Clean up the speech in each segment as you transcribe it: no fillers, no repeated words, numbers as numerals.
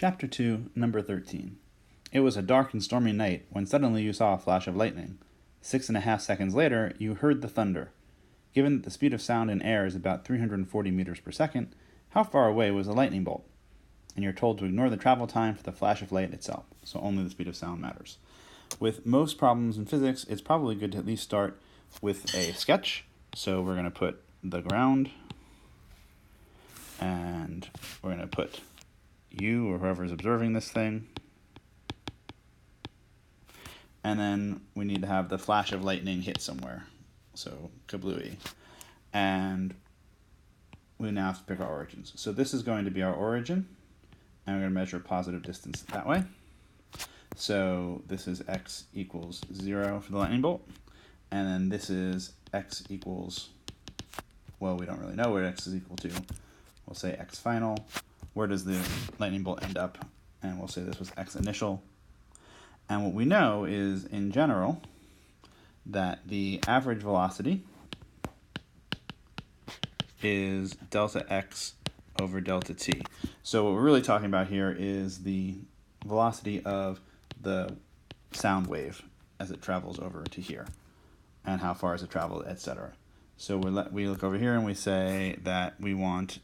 Chapter 2, Number 13. It was a dark and stormy night when suddenly you saw a flash of lightning. 6.5 seconds later, you heard the thunder. Given that the speed of sound in air is about 340 meters per second, how far away was the lightning bolt? And you're told to ignore the travel time for the flash of light itself, so only the speed of sound matters. With most problems in physics, it's probably good to at least start with a sketch. So we're going to put the ground, and we're going to put you or whoever is observing this thing. And then we need to have the flash of lightning hit somewhere. So kablooey. And we now have to pick our origins. So this is going to be our origin. And we're going to measure positive distance that way. So this is x equals 0 for the lightning bolt. And then this is x equals, well, we don't really know what x is equal to. We'll say x final. Where does the lightning bolt end up? And we'll say this was x initial. And what we know is, in general, that the average velocity is delta x over delta t. So what we're really talking about here is the velocity of the sound wave as it travels over to here, and how far has it traveled, etc. So we look over here and we say that we want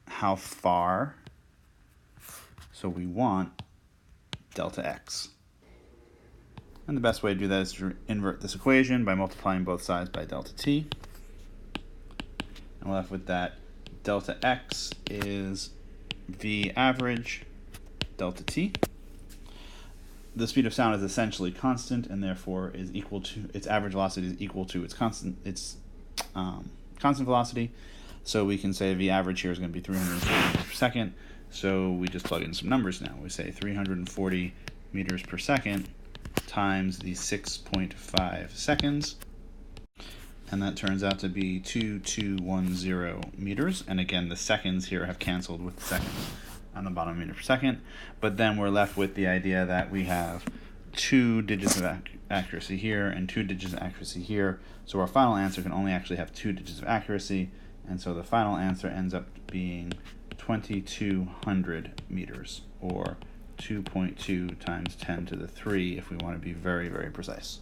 how far, so we want delta x. And the best way to do that is to invert this equation by multiplying both sides by delta t. And we're left with that delta x is v average delta t. The speed of sound is essentially constant, and therefore is equal to its average velocity is equal to its constant velocity. So we can say v average here is going to be 340 meters per second. So we just plug in some numbers now. We say 340 meters per second times the 6.5 seconds. And that turns out to be 2210 meters. And again, the seconds here have canceled with the seconds on the bottom meter per second. But then we're left with the idea that we have 2 digits of accuracy here and 2 digits of accuracy here. So our final answer can only actually have 2 digits of accuracy. And so the final answer ends up being 2200 meters, or 2.2 times 10 to the 3 if we want to be very, very precise.